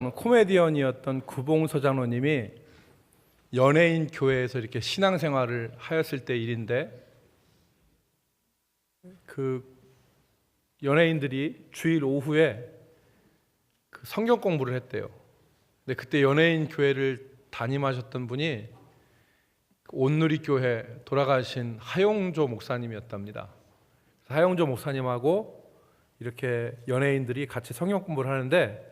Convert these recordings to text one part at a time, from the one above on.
코미디언이었던 구봉서 장로님이 연예인 교회에서 이렇게 신앙생활을 하였을 때 일인데, 그 연예인들이 주일 오후에 그 성경 공부를 했대요. 근데 그때 연예인 교회를 담임하셨던 분이 온누리 교회 돌아가신 하용조 목사님이었답니다. 하용조 목사님하고 이렇게 연예인들이 같이 성경 공부를 하는데,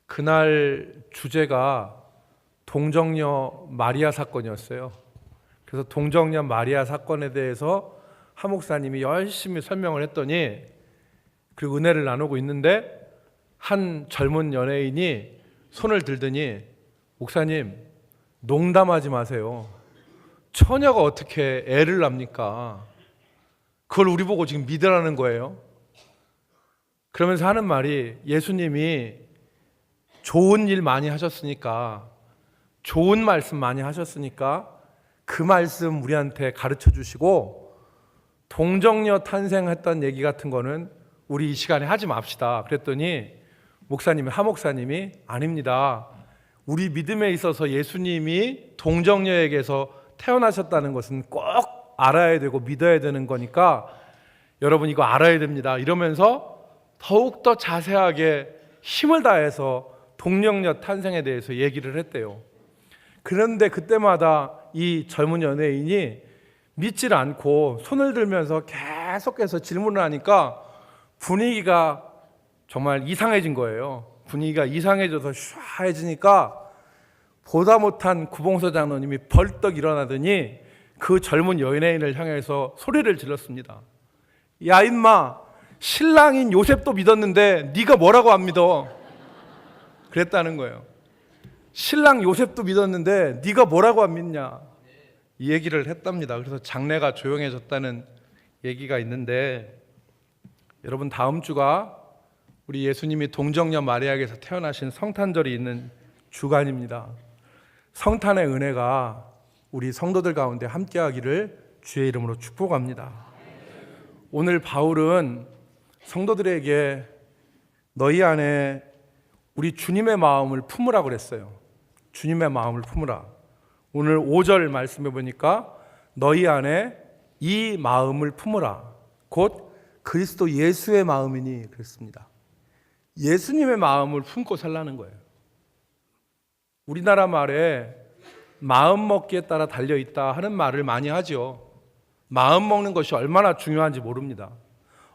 그날 주제가 동정녀 마리아 사건이었어요. 그래서 동정녀 마리아 사건에 대해서 하 목사님이 열심히 설명을 했더니, 그리고 은혜를 나누고 있는데 한 젊은 연예인이 손을 들더니, 목사님 농담하지 마세요. 처녀가 어떻게 애를 낳습니까? 그걸 우리 보고 지금 믿으라는 거예요. 그러면서 하는 말이, 예수님이 좋은 일 많이 하셨으니까, 좋은 말씀 많이 하셨으니까 그 말씀 우리한테 가르쳐 주시고, 동정녀 탄생했던 얘기 같은 거는 우리 이 시간에 하지 맙시다. 그랬더니 하 목사님이 아닙니다. 우리 믿음에 있어서 예수님이 동정녀에게서 태어나셨다는 것은 꼭 알아야 되고 믿어야 되는 거니까 여러분 이거 알아야 됩니다. 이러면서 더욱더 자세하게 힘을 다해서 동정녀 탄생에 대해서 얘기를 했대요. 그런데 그때마다 이 젊은 연예인이 믿질 않고 손을 들면서 계속해서 질문을 하니까 분위기가 정말 이상해진 거예요. 분위기가 이상해져서 샤해지니까 보다 못한 구봉서 장로님이 벌떡 일어나더니 그 젊은 연예인을 향해서 소리를 질렀습니다. 야 임마, 신랑인 요셉도 믿었는데 네가 뭐라고 안 믿어? 그랬다는 거예요. 신랑 요셉도 믿었는데 네가 뭐라고 안 믿냐? 이 얘기를 했답니다. 그래서 장례가 조용해졌다는 얘기가 있는데, 여러분 다음 주가 우리 예수님이 동정녀 마리아에게서 태어나신 성탄절이 있는 주간입니다. 성탄의 은혜가 우리 성도들 가운데 함께하기를 주의 이름으로 축복합니다. 오늘 바울은 성도들에게 너희 안에 우리 주님의 마음을 품으라 그랬어요. 주님의 마음을 품으라. 오늘 5절 말씀해 보니까 너희 안에 이 마음을 품으라. 곧 그리스도 예수의 마음이니 그랬습니다. 예수님의 마음을 품고 살라는 거예요. 우리나라 말에 마음 먹기에 따라 달려있다 하는 말을 많이 하죠. 마음 먹는 것이 얼마나 중요한지 모릅니다.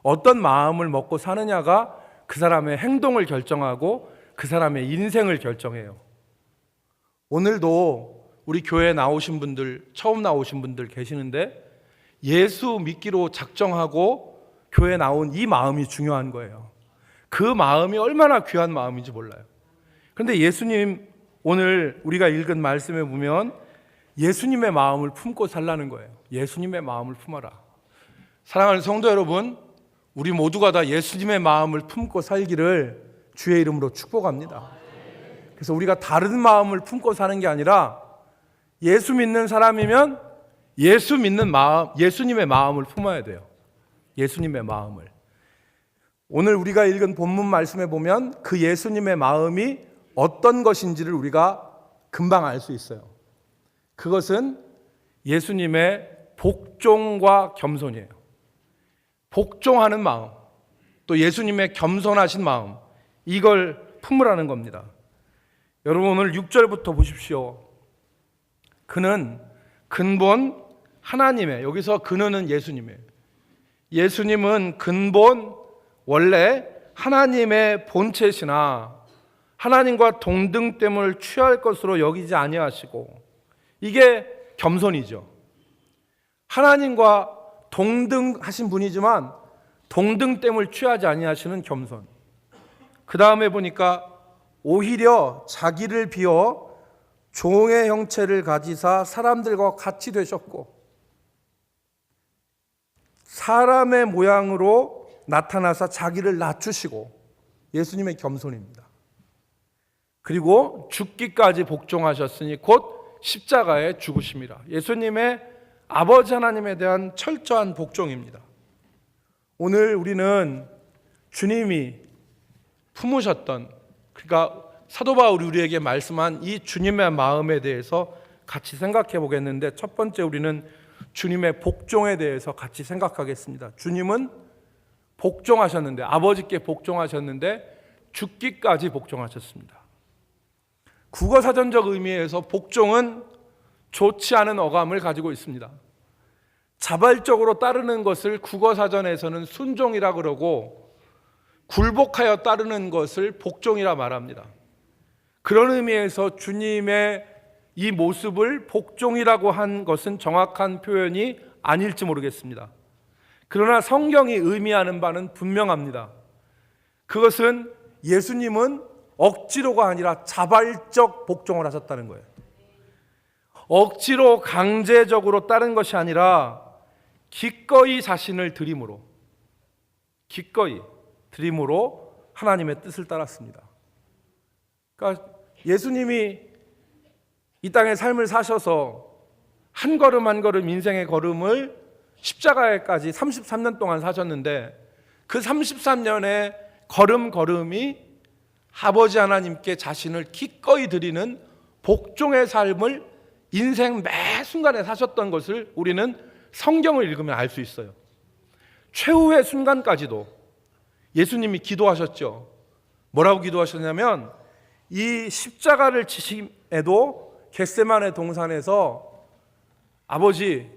어떤 마음을 먹고 사느냐가 그 사람의 행동을 결정하고 그 사람의 인생을 결정해요. 오늘도 우리 교회에 나오신 분들, 처음 나오신 분들 계시는데 예수 믿기로 작정하고 교회에 나온 이 마음이 중요한 거예요. 그 마음이 얼마나 귀한 마음인지 몰라요. 그런데 예수님, 오늘 우리가 읽은 말씀에 보면 예수님의 마음을 품고 살라는 거예요. 예수님의 마음을 품어라. 사랑하는 성도 여러분, 우리 모두가 다 예수님의 마음을 품고 살기를 주의 이름으로 축복합니다. 그래서 우리가 다른 마음을 품고 사는 게 아니라 예수 믿는 사람이면 예수 믿는 마음, 예수님의 마음을 품어야 돼요. 예수님의 마음을. 오늘 우리가 읽은 본문 말씀에 보면 그 예수님의 마음이 어떤 것인지를 우리가 금방 알 수 있어요. 그것은 예수님의 복종과 겸손이에요. 복종하는 마음, 또 예수님의 겸손하신 마음, 이걸 품으라는 겁니다. 여러분 오늘 6절부터 보십시오. 그는 근본 하나님의, 여기서 그는 예수님이에요. 예수님은 근본 원래 하나님의 본체시나 하나님과 동등됨을 취할 것으로 여기지 아니하시고, 이게 겸손이죠. 하나님과 동등하신 분이지만 동등됨을 취하지 아니하시는 겸손. 그 다음에 보니까 오히려 자기를 비워 종의 형체를 가지사 사람들과 같이 되셨고 사람의 모양으로 나타나사 자기를 낮추시고, 예수님의 겸손입니다. 그리고 죽기까지 복종하셨으니 곧 십자가에 죽으심이라. 예수님의 아버지 하나님에 대한 철저한 복종입니다. 오늘 우리는 주님이 품으셨던, 그러니까 사도 바울이 우리에게 말씀한 이 주님의 마음에 대해서 같이 생각해 보겠는데, 첫 번째 우리는 주님의 복종에 대해서 같이 생각하겠습니다. 주님은 복종하셨는데, 아버지께 복종하셨는데 죽기까지 복종하셨습니다. 국어사전적 의미에서 복종은 좋지 않은 어감을 가지고 있습니다. 자발적으로 따르는 것을 국어사전에서는 순종이라 그러고, 굴복하여 따르는 것을 복종이라 말합니다. 그런 의미에서 주님의 이 모습을 복종이라고 한 것은 정확한 표현이 아닐지 모르겠습니다. 그러나 성경이 의미하는 바는 분명합니다. 그것은 예수님은 억지로가 아니라 자발적 복종을 하셨다는 거예요. 억지로 강제적으로 따른 것이 아니라 기꺼이 자신을 드림으로, 기꺼이 드림으로 하나님의 뜻을 따랐습니다. 그러니까 예수님이 이 땅의 삶을 사셔서 한 걸음 한 걸음 인생의 걸음을 십자가에까지 33년 동안 사셨는데, 그 33년의 걸음걸음이 아버지 하나님께 자신을 기꺼이 드리는 복종의 삶을 인생 매 순간에 사셨던 것을 우리는 성경을 읽으면 알 수 있어요. 최후의 순간까지도 예수님이 기도하셨죠. 뭐라고 기도하셨냐면, 이 십자가를 지심에도 겟세마네 동산에서 아버지,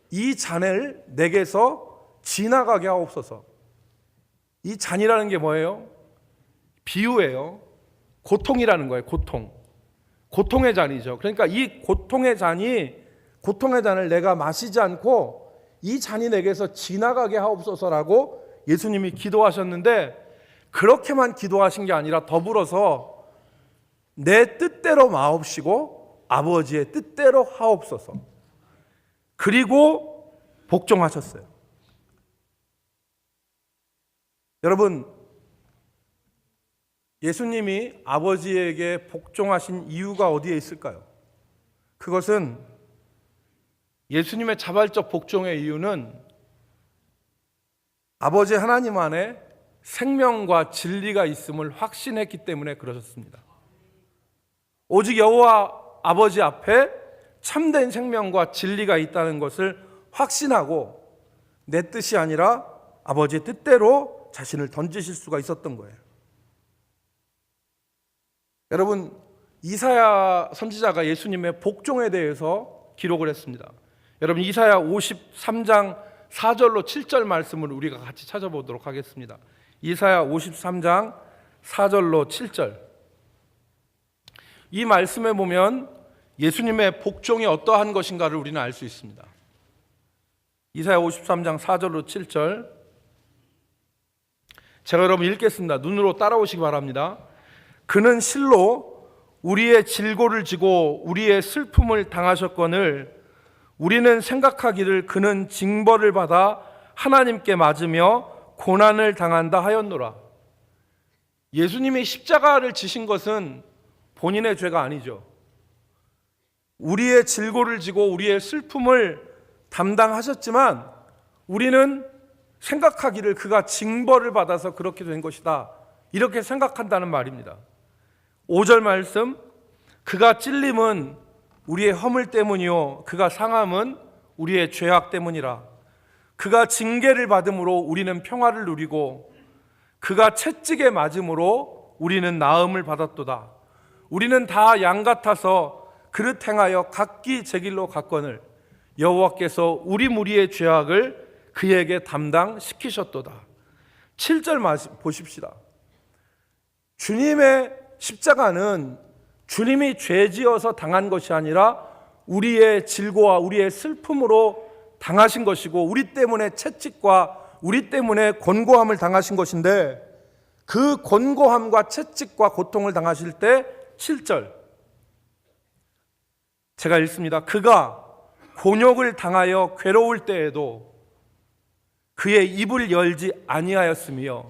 이 잔을 내게서 지나가게 하옵소서. 이 잔이라는 게 뭐예요? 비유예요. 고통이라는 거예요. 고통의 잔이죠. 그러니까 이 고통의 잔을 내가 마시지 않고 이 잔이 내게서 지나가게 하옵소서라고 예수님이 기도하셨는데, 그렇게만 기도하신 게 아니라 더불어서 내 뜻대로 마옵시고 아버지의 뜻대로 하옵소서, 그리고 복종하셨어요. 여러분, 예수님이 아버지에게 복종하신 이유가 어디에 있을까요? 그것은, 예수님의 자발적 복종의 이유는 아버지 하나님 안에 생명과 진리가 있음을 확신했기 때문에 그러셨습니다. 오직 여호와 아버지 앞에 참된 생명과 진리가 있다는 것을 확신하고 내 뜻이 아니라 아버지의 뜻대로 자신을 던지실 수가 있었던 거예요. 여러분, 이사야 선지자가 예수님의 복종에 대해서 기록을 했습니다. 여러분, 이사야 53장 4절로 7절 말씀을 우리가 같이 찾아보도록 하겠습니다. 이사야 53장 4절로 7절. 이 말씀에 보면 예수님의 복종이 어떠한 것인가를 우리는 알 수 있습니다. 이사야 53장 4절로 7절, 제가 여러분 읽겠습니다. 눈으로 따라오시기 바랍니다. 그는 실로 우리의 질고를 지고 우리의 슬픔을 당하셨거늘 우리는 생각하기를 그는 징벌을 받아 하나님께 맞으며 고난을 당한다 하였노라. 예수님이 십자가를 지신 것은 본인의 죄가 아니죠. 우리의 질고를 지고 우리의 슬픔을 담당하셨지만 우리는 생각하기를 그가 징벌을 받아서 그렇게 된 것이다, 이렇게 생각한다는 말입니다. 5절 말씀, 그가 찔림은 우리의 허물 때문이요 그가 상함은 우리의 죄악 때문이라. 그가 징계를 받음으로 우리는 평화를 누리고 그가 채찍에 맞음으로 우리는 나음을 받았도다. 우리는 다 양 같아서 그릇 행하여 각기 제 길로 갔거늘 여호와께서 우리 무리의 죄악을 그에게 담당시키셨도다. 7절 보십시다. 주님의 십자가는 주님이 죄지어서 당한 것이 아니라 우리의 질고와 우리의 슬픔으로 당하신 것이고, 우리 때문에 채찍과 우리 때문에 곤고함을 당하신 것인데, 그 곤고함과 채찍과 고통을 당하실 때 7절 제가 읽습니다. 그가 곤욕을 당하여 괴로울 때에도 그의 입을 열지 아니하였으며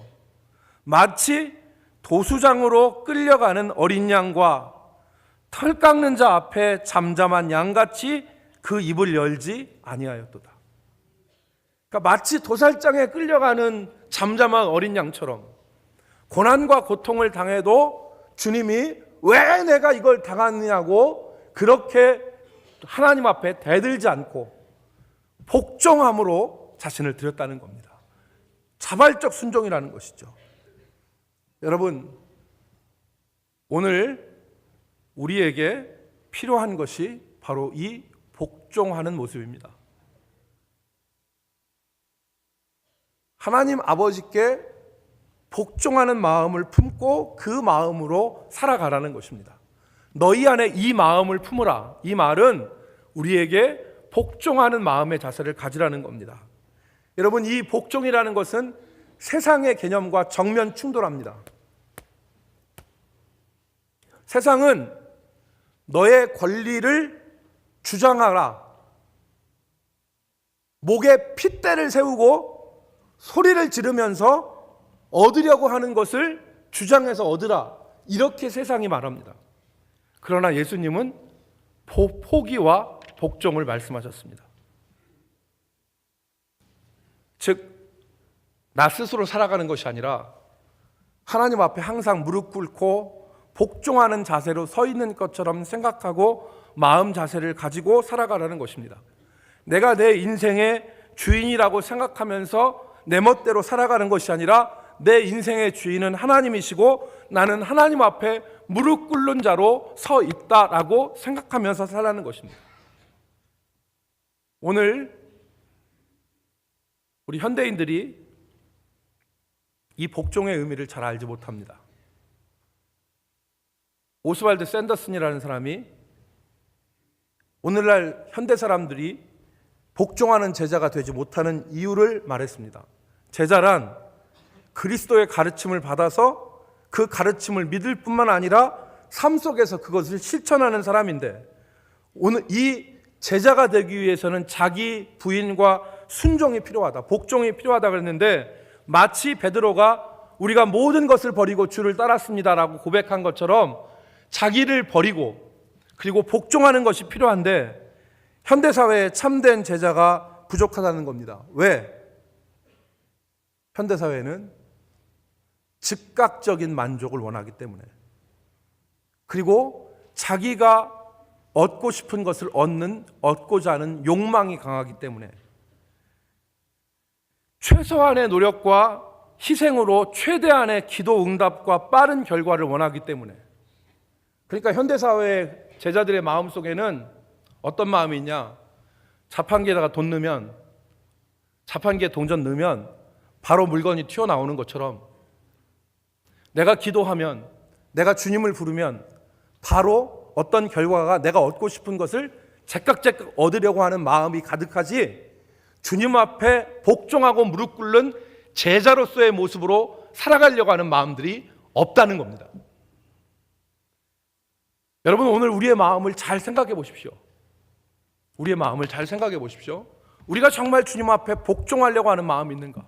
마치 도수장으로 끌려가는 어린 양과 털 깎는 자 앞에 잠잠한 양같이 그 입을 열지 아니하였도다. 그러니까 마치 도살장에 끌려가는 잠잠한 어린 양처럼 고난과 고통을 당해도 주님이 왜 내가 이걸 당하느냐고 그렇게 하나님 앞에 대들지 않고 복종함으로 자신을 드렸다는 겁니다. 자발적 순종이라는 것이죠. 여러분, 오늘 우리에게 필요한 것이 바로 이 복종하는 모습입니다. 하나님 아버지께 복종하는 마음을 품고 그 마음으로 살아가라는 것입니다. 너희 안에 이 마음을 품으라. 이 말은 우리에게 복종하는 마음의 자세를 가지라는 겁니다. 여러분, 이 복종이라는 것은 세상의 개념과 정면 충돌합니다. 세상은 너의 권리를 주장하라, 목에 핏대를 세우고 소리를 지르면서 얻으려고 하는 것을 주장해서 얻으라, 이렇게 세상이 말합니다. 그러나 예수님은 포기와 복종을 말씀하셨습니다. 즉, 나 스스로 살아가는 것이 아니라 하나님 앞에 항상 무릎 꿇고 복종하는 자세로 서 있는 것처럼 생각하고 마음 자세를 가지고 살아가라는 것입니다. 내가 내 인생의 주인이라고 생각하면서 내 멋대로 살아가는 것이 아니라 내 인생의 주인은 하나님이시고 나는 하나님 앞에 무릎 꿇는 자로 서 있다라고 생각하면서 살라는 것입니다. 오늘 우리 현대인들이 이 복종의 의미를 잘 알지 못합니다. 오스왈드 샌더슨이라는 사람이 오늘날 현대 사람들이 복종하는 제자가 되지 못하는 이유를 말했습니다. 제자란 그리스도의 가르침을 받아서 그 가르침을 믿을 뿐만 아니라 삶 속에서 그것을 실천하는 사람인데, 오늘 이 제자가 되기 위해서는 자기 부인과 순종이 필요하다, 복종이 필요하다 그랬는데, 마치 베드로가 우리가 모든 것을 버리고 주를 따랐습니다라고 고백한 것처럼 자기를 버리고 그리고 복종하는 것이 필요한데, 현대사회에 참된 제자가 부족하다는 겁니다. 왜? 현대사회는 즉각적인 만족을 원하기 때문에, 그리고 자기가 얻고 싶은 것을 얻고자 하는 욕망이 강하기 때문에, 최소한의 노력과 희생으로 최대한의 기도 응답과 빠른 결과를 원하기 때문에, 그러니까 현대사회의 제자들의 마음속에는 어떤 마음이 있냐? 자판기에다가 돈 넣으면, 자판기에 동전 넣으면 바로 물건이 튀어나오는 것처럼, 내가 기도하면, 내가 주님을 부르면 바로 어떤 결과가, 내가 얻고 싶은 것을 제깍제깍 얻으려고 하는 마음이 가득하지, 주님 앞에 복종하고 무릎 꿇는 제자로서의 모습으로 살아가려고 하는 마음들이 없다는 겁니다. 여러분, 오늘 우리의 마음을 잘 생각해 보십시오. 우리의 마음을 잘 생각해 보십시오. 우리가 정말 주님 앞에 복종하려고 하는 마음이 있는가?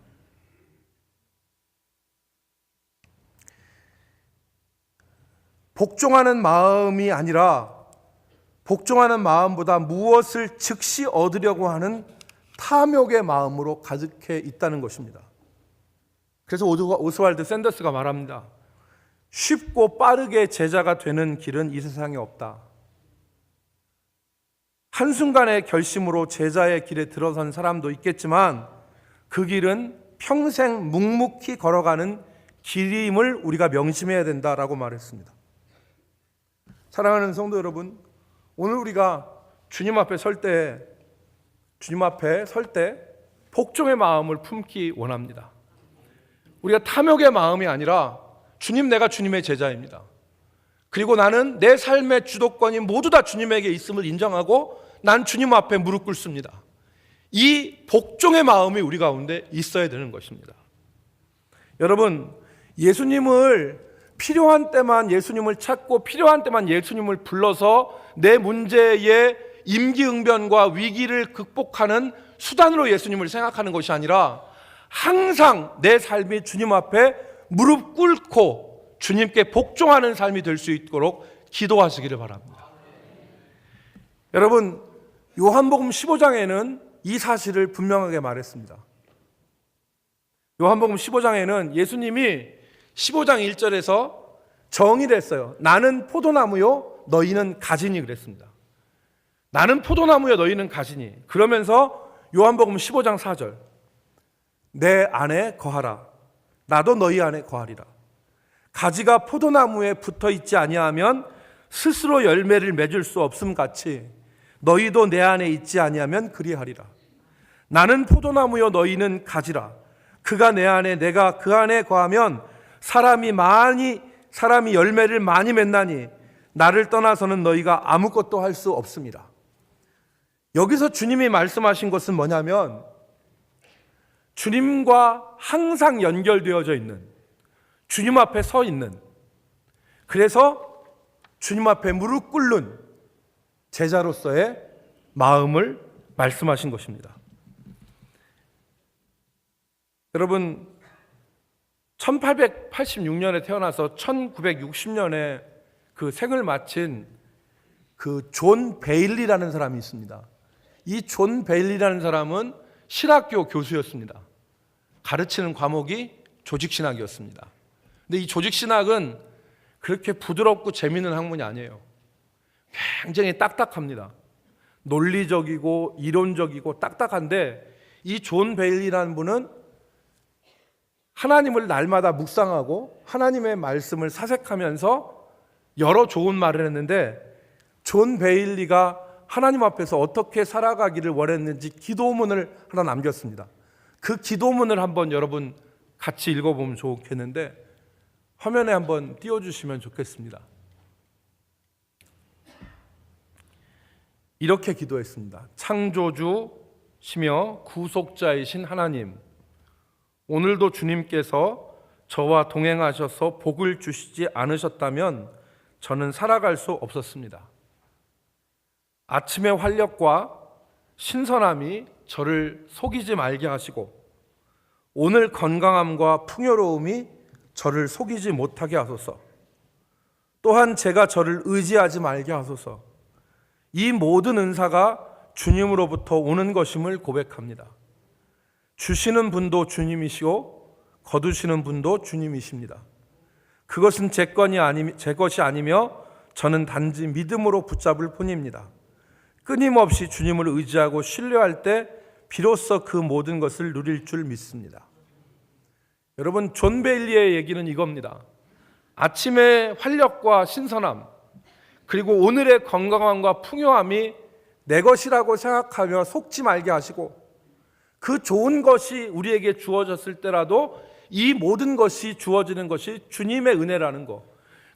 복종하는 마음이 아니라 복종하는 마음보다 무엇을 즉시 얻으려고 하는 탐욕의 마음으로 가득해 있다는 것입니다. 그래서 오스왈드 샌더스가 말합니다. 쉽고 빠르게 제자가 되는 길은 이 세상에 없다. 한순간의 결심으로 제자의 길에 들어선 사람도 있겠지만 그 길은 평생 묵묵히 걸어가는 길임을 우리가 명심해야 된다라고 말했습니다. 사랑하는 성도 여러분, 오늘 우리가 주님 앞에 설 때 복종의 마음을 품기 원합니다. 우리가 탐욕의 마음이 아니라, 주님, 내가 주님의 제자입니다. 그리고 나는 내 삶의 주도권이 모두 다 주님에게 있음을 인정하고 난 주님 앞에 무릎 꿇습니다. 이 복종의 마음이 우리 가운데 있어야 되는 것입니다. 여러분, 필요한 때만 예수님을 찾고 필요한 때만 예수님을 불러서 내 문제의 임기응변과 위기를 극복하는 수단으로 예수님을 생각하는 것이 아니라, 항상 내 삶이 주님 앞에 무릎 꿇고 주님께 복종하는 삶이 될 수 있도록 기도하시기를 바랍니다. 여러분, 요한복음 15장에는 이 사실을 분명하게 말했습니다. 요한복음 15장에는 예수님이 15장 1절에서 정의를 했어요. 나는 포도나무요, 너희는 가지니 그랬습니다. 나는 포도나무요, 너희는 가지니. 그러면서 요한복음 15장 4절, 내 안에 거하라, 나도 너희 안에 거하리라. 가지가 포도나무에 붙어 있지 아니하면 스스로 열매를 맺을 수 없음 같이 너희도 내 안에 있지 아니하면 그리하리라. 나는 포도나무요, 너희는 가지라. 그가 내 안에, 내가 그 안에 거하면 사람이 열매를 많이 맺나니 나를 떠나서는 너희가 아무것도 할 수 없습니다. 여기서 주님이 말씀하신 것은 뭐냐면, 주님과 항상 연결되어져 있는, 주님 앞에 서 있는, 그래서 주님 앞에 무릎 꿇는 제자로서의 마음을 말씀하신 것입니다. 여러분, 1886년에 태어나서 1960년에 그 생을 마친 그 존 베일리라는 사람이 있습니다. 이 존 베일리라는 사람은 신학교 교수였습니다. 가르치는 과목이 조직신학이었습니다. 근데 이 조직신학은 그렇게 부드럽고 재미있는 학문이 아니에요. 굉장히 딱딱합니다. 논리적이고 이론적이고 딱딱한데, 이 존 베일리라는 분은 하나님을 날마다 묵상하고 하나님의 말씀을 사색하면서 여러 좋은 말을 했는데, 존 베일리가 하나님 앞에서 어떻게 살아가기를 원했는지 기도문을 하나 남겼습니다. 그 기도문을 한번 여러분 같이 읽어보면 좋겠는데, 화면에 한번 띄워주시면 좋겠습니다. 이렇게 기도했습니다. 창조주시며 구속자이신 하나님, 오늘도 주님께서 저와 동행하셔서 복을 주시지 않으셨다면 저는 살아갈 수 없었습니다. 아침의 활력과 신선함이 저를 속이지 말게 하시고, 오늘 건강함과 풍요로움이 저를 속이지 못하게 하소서. 또한 제가 저를 의지하지 말게 하소서. 이 모든 은사가 주님으로부터 오는 것임을 고백합니다. 주시는 분도 주님이시고 거두시는 분도 주님이십니다. 그것은 제 것이 아니며 저는 단지 믿음으로 붙잡을 뿐입니다. 끊임없이 주님을 의지하고 신뢰할 때 비로소 그 모든 것을 누릴 줄 믿습니다. 여러분, 존 베일리의 얘기는 이겁니다. 아침의 활력과 신선함, 그리고 오늘의 건강함과 풍요함이 내 것이라고 생각하며 속지 말게 하시고, 그 좋은 것이 우리에게 주어졌을 때라도 이 모든 것이 주어지는 것이 주님의 은혜라는 것.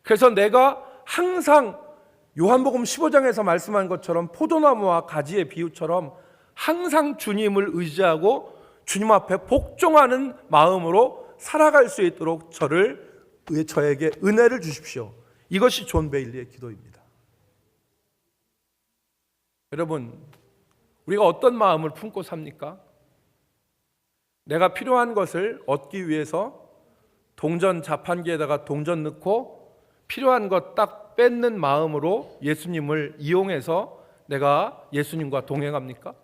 그래서 내가 항상 요한복음 15장에서 말씀한 것처럼 포도나무와 가지의 비유처럼 항상 주님을 의지하고 주님 앞에 복종하는 마음으로 살아갈 수 있도록 저에게 은혜를 주십시오. 이것이 존 베일리의 기도입니다. 여러분, 우리가 어떤 마음을 품고 삽니까? 내가 필요한 것을 얻기 위해서 동전 자판기에다가 동전 넣고 필요한 것 딱 뺏는 마음으로 예수님을 이용해서 내가 예수님과 동행합니까?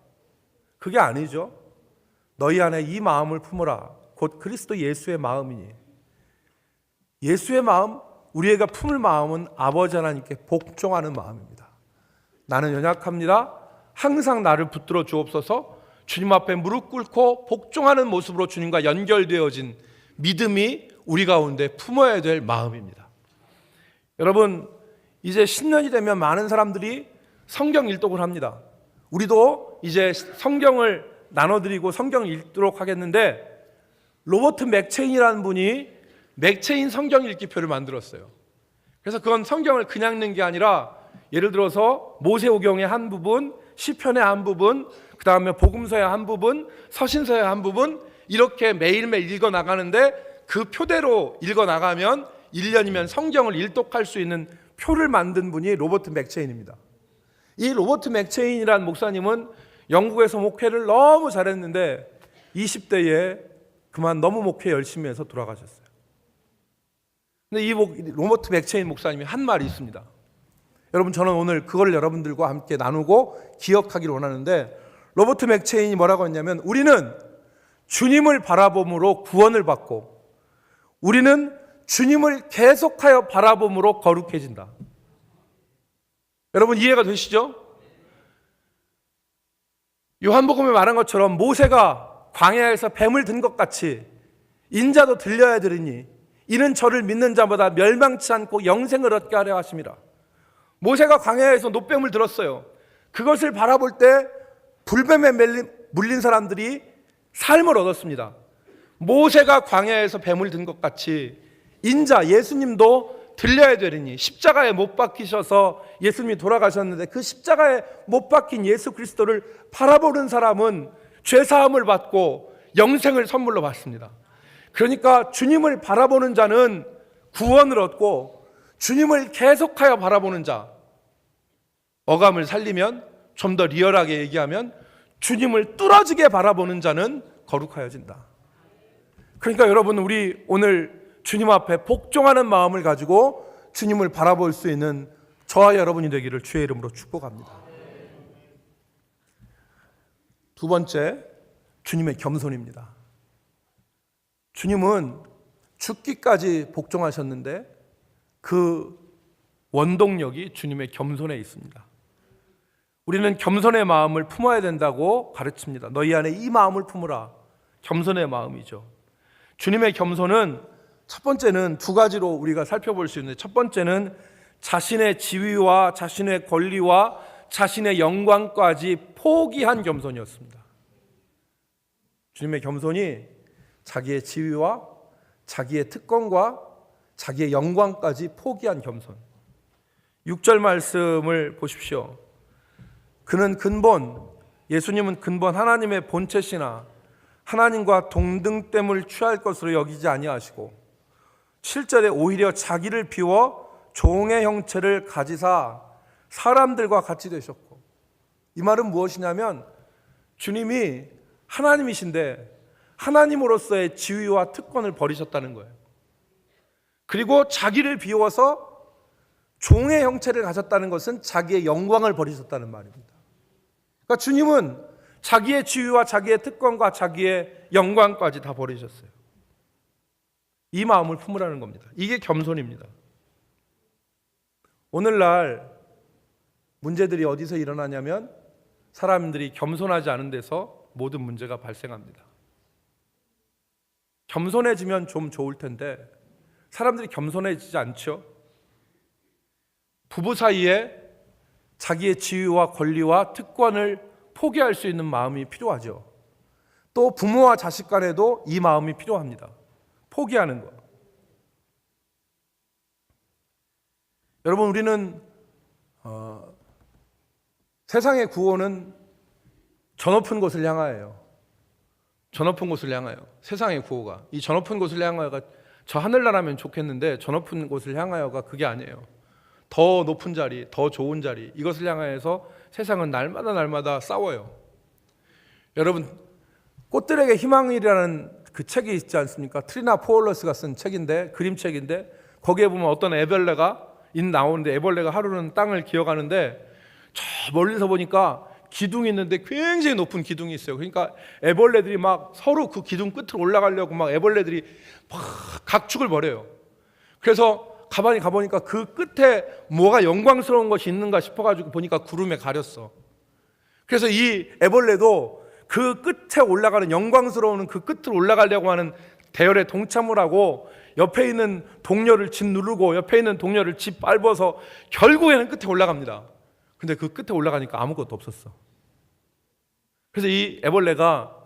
그게 아니죠. 너희 안에 이 마음을 품으라. 곧 그리스도 예수의 마음이니. 예수의 마음, 우리가 품을 마음은 아버지 하나님께 복종하는 마음입니다. 나는 연약합니다. 항상 나를 붙들어 주옵소서. 주님 앞에 무릎 꿇고 복종하는 모습으로 주님과 연결되어진 믿음이 우리 가운데 품어야 될 마음입니다. 여러분, 이제 신년이 되면 많은 사람들이 성경 일독을 합니다. 우리도 이제 성경을 나눠드리고 성경 읽도록 하겠는데, 로버트 맥체인이라는 분이 맥체인 성경 읽기표를 만들었어요. 그래서 그건 성경을 그냥 읽는 게 아니라, 예를 들어서 모세오경의 한 부분, 시편의 한 부분, 그 다음에 복음서의 한 부분, 서신서의 한 부분, 이렇게 매일매일 읽어나가는데, 그 표대로 읽어나가면 1년이면 성경을 일독할 수 있는 표를 만든 분이 로버트 맥체인입니다. 이 로버트 맥체인이라는 목사님은 영국에서 목회를 너무 잘했는데 20대에 그만 너무 목회 열심히 해서 돌아가셨어요. 근데 이 로버트 맥체인 목사님이 한 말이 있습니다. 여러분, 저는 오늘 그걸 여러분들과 함께 나누고 기억하기를 원하는데, 로버트 맥체인이 뭐라고 했냐면, 우리는 주님을 바라봄으로 구원을 받고, 우리는 주님을 계속하여 바라봄으로 거룩해진다. 여러분 이해가 되시죠? 요한복음에 말한 것처럼 모세가 광야에서 뱀을 든 것 같이 인자도 들려야 되리니 이는 저를 믿는 자보다 멸망치 않고 영생을 얻게 하려 하심이라. 모세가 광야에서 놋뱀을 들었어요. 그것을 바라볼 때 불뱀에 물린 사람들이 삶을 얻었습니다. 모세가 광야에서 뱀을 든 것 같이 인자 예수님도 들려야 되리니, 십자가에 못 박히셔서 예수님이 돌아가셨는데 그 십자가에 못 박힌 예수 그리스도를 바라보는 사람은 죄사함을 받고 영생을 선물로 받습니다. 그러니까 주님을 바라보는 자는 구원을 얻고, 주님을 계속하여 바라보는 자, 어감을 살리면, 좀 더 리얼하게 얘기하면 주님을 뚫어지게 바라보는 자는 거룩하여진다. 그러니까 여러분, 우리 오늘 주님 앞에 복종하는 마음을 가지고 주님을 바라볼 수 있는 저와 여러분이 되기를 주의 이름으로 축복합니다. 두 번째, 주님의 겸손입니다. 주님은 죽기까지 복종하셨는데 그 원동력이 주님의 겸손에 있습니다. 우리는 겸손의 마음을 품어야 된다고 가르칩니다. 너희 안에 이 마음을 품으라. 겸손의 마음이죠. 주님의 겸손은 첫 번째는 두 가지로 우리가 살펴볼 수 있는데, 첫 번째는 자신의 지위와 자신의 권리와 자신의 영광까지 포기한 겸손이었습니다. 주님의 겸손이 자기의 지위와 자기의 특권과 자기의 영광까지 포기한 겸손. 6절 말씀을 보십시오. 그는 근본, 예수님은 근본 하나님의 본체시나 하나님과 동등됨을 취할 것으로 여기지 아니하시고 7절에 오히려 자기를 비워 종의 형체를 가지사 사람들과 같이 되셨고, 이 말은 무엇이냐면 주님이 하나님이신데 하나님으로서의 지위와 특권을 버리셨다는 거예요. 그리고 자기를 비워서 종의 형체를 가졌다는 것은 자기의 영광을 버리셨다는 말입니다. 그러니까 주님은 자기의 지위와 자기의 특권과 자기의 영광까지 다 버리셨어요. 이 마음을 품으라는 겁니다. 이게 겸손입니다. 오늘날 문제들이 어디서 일어나냐면 사람들이 겸손하지 않은 데서 모든 문제가 발생합니다. 겸손해지면 좀 좋을 텐데 사람들이 겸손해지지 않죠. 부부 사이에 자기의 지위와 권리와 특권을 포기할 수 있는 마음이 필요하죠. 또 부모와 자식 간에도 이 마음이 필요합니다. 포기하는 것. 여러분, 우리는 세상의 구원은 저 높은 곳을 향하여요. 저 높은 곳을 향하여. 세상의 구호가 이 저 높은 곳을 향하여가 저 하늘나라면 좋겠는데 저 높은 곳을 향하여가 그게 아니에요. 더 높은 자리, 더 좋은 자리, 이것을 향하여서 세상은 날마다 싸워요. 여러분, 꽃들에게 희망이라는 그 책이 있지 않습니까? 트리나 포올러스가 쓴 책인데, 그림책인데, 거기에 보면 어떤 애벌레가 나오는데, 애벌레가 하루는 땅을 기어가는데 저 멀리서 보니까 기둥이 있는데 굉장히 높은 기둥이 있어요. 그러니까 애벌레들이 막 서로 그 기둥 끝으로 올라가려고 막 애벌레들이 막 각축을 벌여요. 그래서 가만히 가보니까 그 끝에 뭐가 영광스러운 것이 있는가 싶어가지고 보니까 구름에 가렸어. 그래서 이 애벌레도 그 끝에 올라가는, 영광스러운 그 끝으로 올라가려고 하는 대열에 동참을 하고 옆에 있는 동료를 짓 누르고 옆에 있는 동료를 짓 밟아서 결국에는 끝에 올라갑니다. 근데 그 끝에 올라가니까 아무것도 없었어. 그래서 이 애벌레가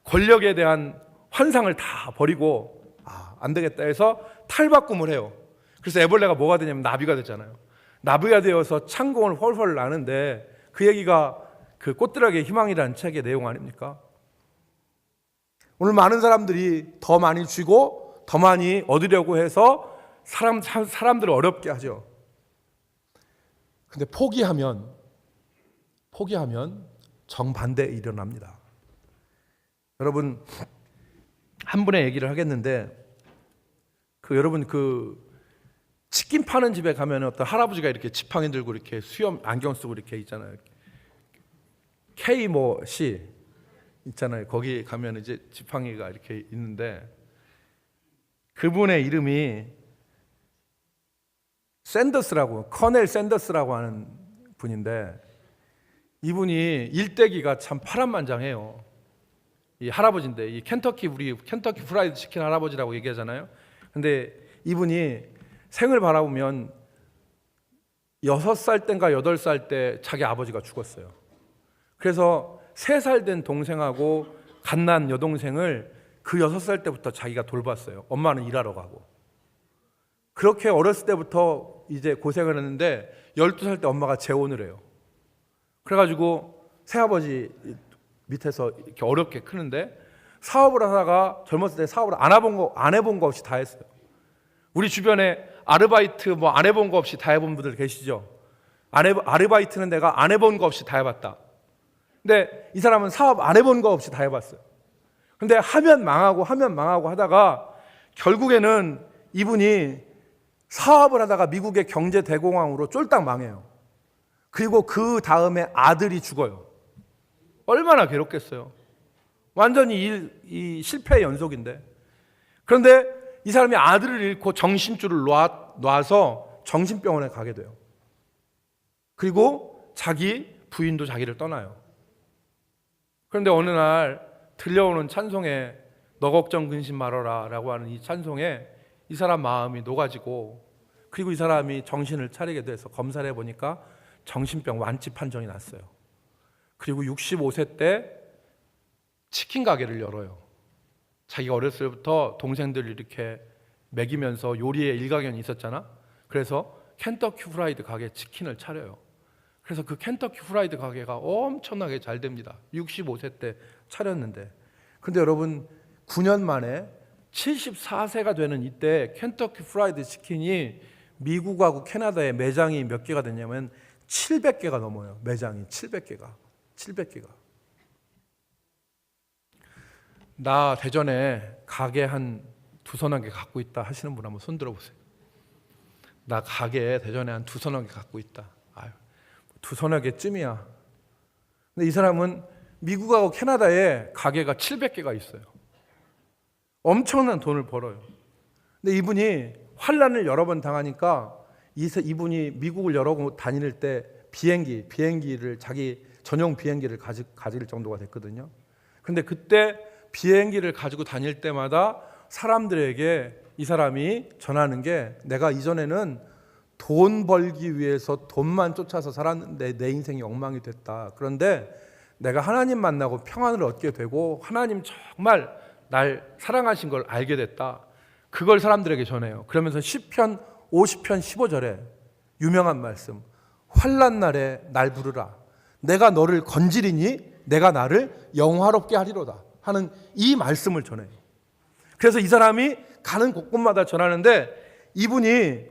권력에 대한 환상을 다 버리고 안 되겠다 해서 탈바꿈을 해요. 그래서 애벌레가 뭐가 되냐면 나비가 되잖아요. 나비가 되어서 창공을 헐헐 나는데 그 얘기가 그 꽃들에게 희망이라는 책의 내용 아닙니까? 오늘 많은 사람들이 더 많이 쥐고 더 많이 얻으려고 해서 사람들을 어렵게 하죠. 근데 포기하면 정반대 일어납니다. 여러분, 한 분의 얘기를 하겠는데, 여러분 치킨 파는 집에 가면 어떤 할아버지가 이렇게 지팡이 들고 이렇게 수염 안경 쓰고 이렇게 있잖아요. K C 있잖아요. 거기 가면 이제 지팡이가 이렇게 있는데 그분의 이름이 샌더스라고, 커넬 샌더스라고 하는 분인데, 이분이 일대기가 참 파란만장해요. 이 할아버지인데, 이 우리 켄터키 프라이드 치킨 할아버지라고 얘기하잖아요. 근데 이분이 생을 바라보면 6살 때인가 8살 때 자기 아버지가 죽었어요. 그래서 3살 된 동생하고 갓난 여동생을 그 6살 때부터 자기가 돌봤어요. 엄마는 일하러 가고. 그렇게 어렸을 때부터 이제 고생을 했는데 12살 때 엄마가 재혼을 해요. 그래가지고 새아버지 밑에서 이렇게 어렵게 크는데, 사업을 하다가 젊었을 때 사업을 안 해본 거 없이 다 했어요. 우리 주변에 아르바이트 안 해본 거 없이 다 해본 분들 계시죠? 아르바이트는 내가 안 해본 거 없이 다 해봤다. 근데 이 사람은 사업 안 해본 거 없이 다 해봤어요. 근데 하면 망하고 하다가 결국에는 이분이 사업을 하다가 미국의 경제 대공황으로 쫄딱 망해요. 그리고 그 다음에 아들이 죽어요. 얼마나 괴롭겠어요. 완전히 이 실패의 연속인데. 그런데 이 사람이 아들을 잃고 정신줄을 놔서 정신병원에 가게 돼요. 그리고 자기 부인도 자기를 떠나요. 그런데 어느 날 들려오는 찬송에 너 걱정 근심 말아라 라고 하는 이 찬송에 이 사람 마음이 녹아지고, 그리고 이 사람이 정신을 차리게 돼서 검사를 해보니까 정신병 완치 판정이 났어요. 그리고 65세 때 치킨 가게를 열어요. 자기가 어렸을 때부터 동생들을 이렇게 먹이면서 요리에 일가견이 있었잖아. 그래서 켄터키 프라이드 가게 치킨을 차려요. 그래서 그 켄터키 프라이드 가게가 엄청나게 잘 됩니다. 65세 때 차렸는데. 근데 여러분, 9년 만에 74세가 되는 이때 켄터키 프라이드 치킨이 미국하고 캐나다에 매장이 몇 개가 됐냐면 700개가 넘어요. 매장이 700개가. 나 대전에 가게 한 두서너 개 갖고 있다 하시는 분 한번 손 들어보세요. 나 가게 대전에 한 두서너 개 갖고 있다. 아유, 두서너 개쯤이야. 근데 이 사람은 미국하고 캐나다에 가게가 700개가 있어요. 엄청난 돈을 벌어요. 근데 이분이 환란을 여러 번 당하니까 이분이 미국을 여러 번 다닐 때 비행기를 자기 전용 비행기를 가질 정도가 됐거든요. 근데 그때 비행기를 가지고 다닐 때마다 사람들에게 이 사람이 전하는 게, 내가 이전에는 돈 벌기 위해서 돈만 쫓아서 살았는데 내 인생이 엉망이 됐다. 그런데 내가 하나님 만나고 평안을 얻게 되고 하나님 정말 날 사랑하신 걸 알게 됐다. 그걸 사람들에게 전해요. 그러면서 시편 50편 15절에 유명한 말씀, 환난 날에 날 부르라. 내가 너를 건지리니 내가 나를 영화롭게 하리로다 하는 이 말씀을 전해요. 그래서 이 사람이 가는 곳곳마다 전하는데, 이분이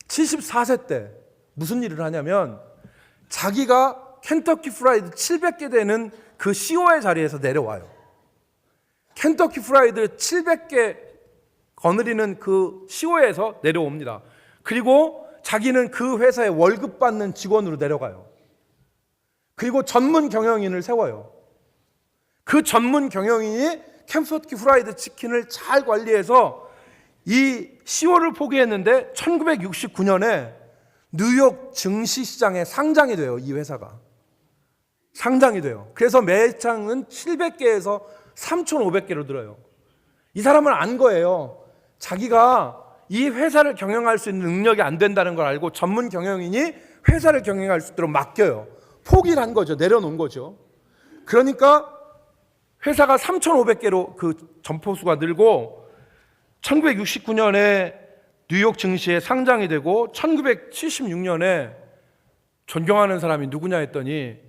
74세 때 무슨 일을 하냐면, 자기가 켄터키 프라이드 700개 되는 그 CEO의 자리에서 내려와요. 켄터키 프라이드 700개 거느리는 그 CEO에서 내려옵니다. 그리고 자기는 그 회사에 월급 받는 직원으로 내려가요. 그리고 전문 경영인을 세워요. 그 전문 경영인이 켄터키 프라이드 치킨을 잘 관리해서 이 CEO를 포기했는데 1969년에 뉴욕 증시시장에 상장이 돼요. 이 회사가 상장이 돼요. 그래서 매장은 700개에서 3,500개로 늘어요. 이 사람은 안 거예요. 자기가 이 회사를 경영할 수 있는 능력이 안 된다는 걸 알고 전문 경영인이 회사를 경영할 수 있도록 맡겨요. 포기를 한 거죠. 내려놓은 거죠. 그러니까 회사가 3,500개로 그 점포수가 늘고 1969년에 뉴욕 증시에 상장이 되고 1976년에 존경하는 사람이 누구냐 했더니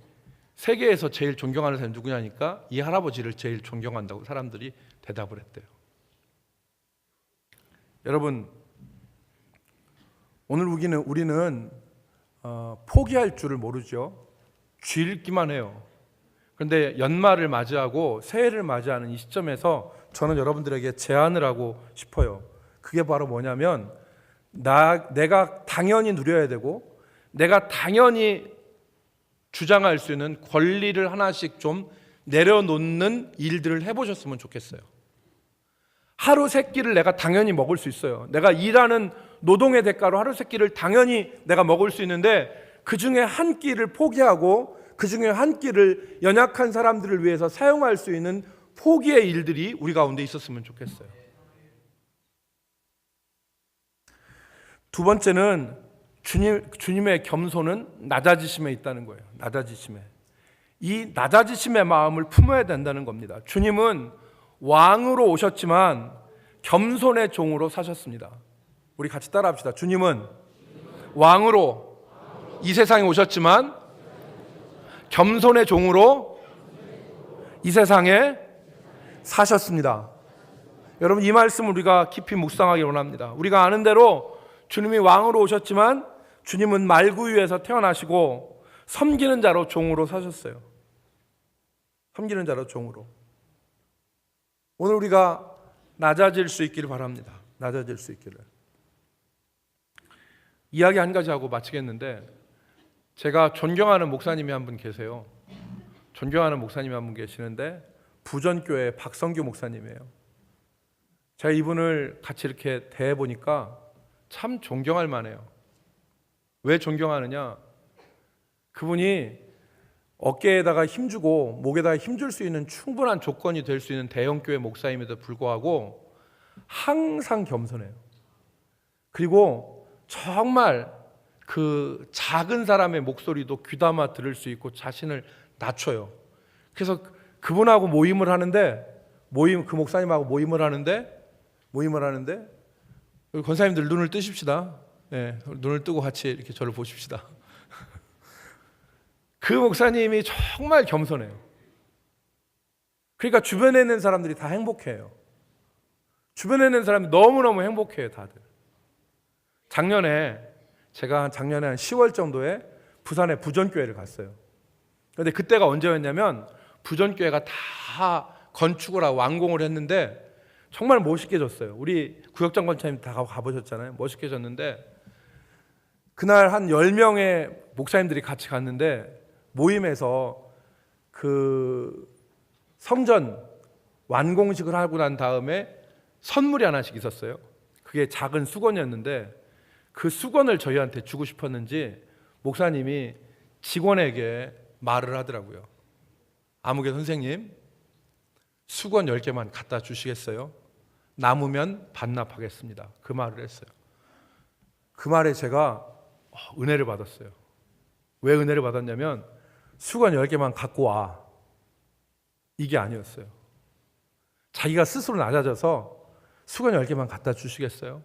세계에서 제일 존경하는 사람이 누구냐니까 이 할아버지를 제일 존경한다고 사람들이 대답을 했대요. 여러분, 오늘 우리는 포기할 줄을 모르죠. 쥐읽기만 해요. 그런데 연말을 맞이하고 새해를 맞이하는 이 시점에서 저는 여러분들에게 제안을 하고 싶어요. 그게 바로 뭐냐면, 내가 당연히 누려야 되고 내가 당연히 주장할 수 있는 권리를 하나씩 좀 내려놓는 일들을 해보셨으면 좋겠어요. 하루 세 끼를 내가 당연히 먹을 수 있어요. 내가 일하는 노동의 대가로 하루 세 끼를 당연히 내가 먹을 수 있는데 그 중에 한 끼를 포기하고 그 중에 한 끼를 연약한 사람들을 위해서 사용할 수 있는 포기의 일들이 우리 가운데 있었으면 좋겠어요. 두 번째는 주님의 겸손은 낮아지심에 있다는 거예요. 낮아지심에. 이 낮아지심의 마음을 품어야 된다는 겁니다. 주님은 왕으로 오셨지만 겸손의 종으로 사셨습니다. 우리 같이 따라합시다. 주님은 왕으로 이 세상에 오셨지만 겸손의 종으로 이 세상에 사셨습니다. 여러분, 이 말씀을 우리가 깊이 묵상하기 원합니다. 우리가 아는 대로 주님이 왕으로 오셨지만 주님은 말구 위에서 태어나시고 섬기는 자로 종으로 사셨어요. 섬기는 자로 종으로. 오늘 우리가 낮아질 수 있기를 바랍니다. 낮아질 수 있기를. 이야기 한 가지 하고 마치겠는데, 제가 존경하는 목사님이 한 분 계세요. 존경하는 목사님이 한 분 계시는데 부전교회 박성규 목사님이에요. 제가 이분을 같이 이렇게 대해보니까 참 존경할 만해요. 왜 존경하느냐? 그분이 어깨에다가 힘주고 목에다가 힘줄 수 있는 충분한 조건이 될 수 있는 대형교회 목사임에도 불구하고 항상 겸손해요. 그리고 정말 그 작은 사람의 목소리도 귀담아 들을 수 있고 자신을 낮춰요. 그래서 그분하고 모임을 하는데 그 목사님하고 모임을 하는데 권사님들 눈을 뜨십시다. 네, 눈을 뜨고 같이 이렇게 저를 보십시다. 그 목사님이 정말 겸손해요. 그러니까 주변에 있는 사람들이 다 행복해요. 주변에 있는 사람이 너무너무 행복해요, 다들. 제가 작년에 한 10월 정도에 부산의 부전교회를 갔어요. 그런데 그때가 언제였냐면 부전교회가 다 건축을 하고 완공을 했는데 정말 멋있게 졌어요. 우리 구역장 권사님 다 가보셨잖아요. 멋있게 졌는데 그날 한 10명의 목사님들이 같이 갔는데 모임에서 그 성전 완공식을 하고 난 다음에 선물이 하나씩 있었어요. 그게 작은 수건이었는데 그 수건을 저희한테 주고 싶었는지 목사님이 직원에게 말을 하더라고요. 아무개 선생님, 수건 10개만 갖다 주시겠어요? 남으면 반납하겠습니다. 그 말을 했어요. 그 말에 제가 은혜를 받았어요. 왜 은혜를 받았냐면 수건 10개만 갖고 와, 이게 아니었어요. 자기가 스스로 낮아져서 수건 10개만 갖다 주시겠어요?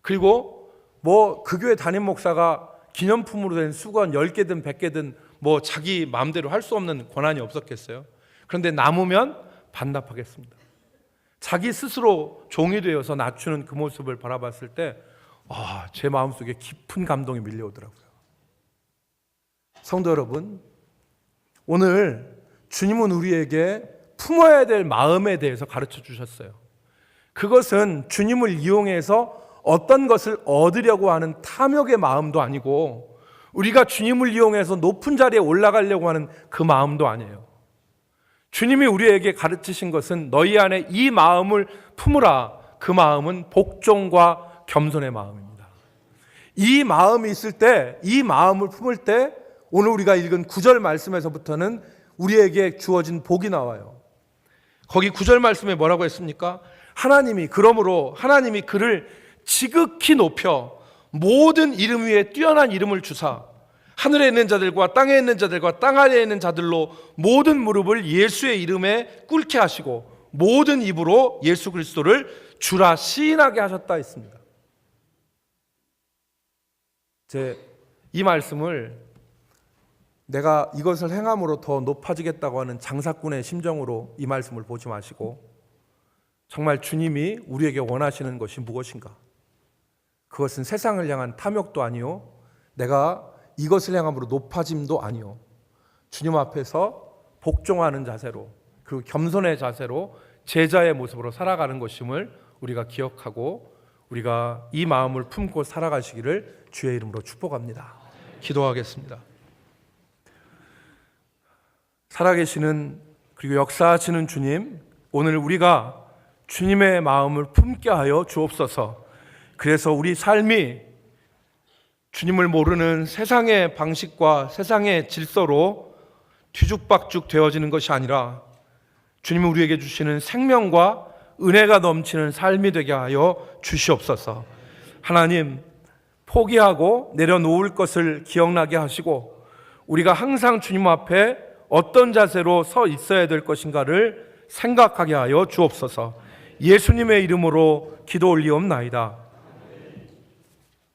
그리고 그 교회 담임 목사가 기념품으로 된 수건 10개든 100개든 자기 마음대로 할 수 없는 권한이 없었겠어요? 그런데 남으면 반납하겠습니다. 자기 스스로 종이 되어서 낮추는 그 모습을 바라봤을 때 제 마음속에 깊은 감동이 밀려오더라고요. 성도 여러분, 오늘 주님은 우리에게 품어야 될 마음에 대해서 가르쳐 주셨어요. 그것은 주님을 이용해서 어떤 것을 얻으려고 하는 탐욕의 마음도 아니고 우리가 주님을 이용해서 높은 자리에 올라가려고 하는 그 마음도 아니에요. 주님이 우리에게 가르치신 것은 너희 안에 이 마음을 품으라. 그 마음은 복종과 겸손의 마음입니다. 이 마음이 있을 때, 이 마음을 품을 때 오늘 우리가 읽은 9절 말씀에서부터는 우리에게 주어진 복이 나와요. 거기 9절 말씀에 뭐라고 했습니까? 그러므로 하나님이 그를 지극히 높여 모든 이름 위에 뛰어난 이름을 주사 하늘에 있는 자들과 땅에 있는 자들과 땅 아래에 있는 자들로 모든 무릎을 예수의 이름에 꿇게 하시고 모든 입으로 예수 그리스도를 주라 시인하게 하셨다 했습니다. 이 말씀을 내가 이것을 행함으로 더 높아지겠다고 하는 장사꾼의 심정으로 이 말씀을 보지 마시고 정말 주님이 우리에게 원하시는 것이 무엇인가? 그것은 세상을 향한 탐욕도 아니요, 내가 이것을 향함으로 높아짐도 아니요, 주님 앞에서 복종하는 자세로, 그리고 겸손의 자세로 제자의 모습으로 살아가는 것임을 우리가 기억하고 우리가 이 마음을 품고 살아가시기를 주의 이름으로 축복합니다. 기도하겠습니다. 살아계시는 그리고 역사하시는 주님, 오늘 우리가 주님의 마음을 품게 하여 주옵소서. 그래서 우리 삶이 주님을 모르는 세상의 방식과 세상의 질서로 뒤죽박죽 되어지는 것이 아니라 주님이 우리에게 주시는 생명과 은혜가 넘치는 삶이 되게 하여 주시옵소서. 하나님, 포기하고 내려놓을 것을 기억나게 하시고 우리가 항상 주님 앞에 어떤 자세로 서 있어야 될 것인가를 생각하게 하여 주옵소서. 예수님의 이름으로 기도 올리옵나이다.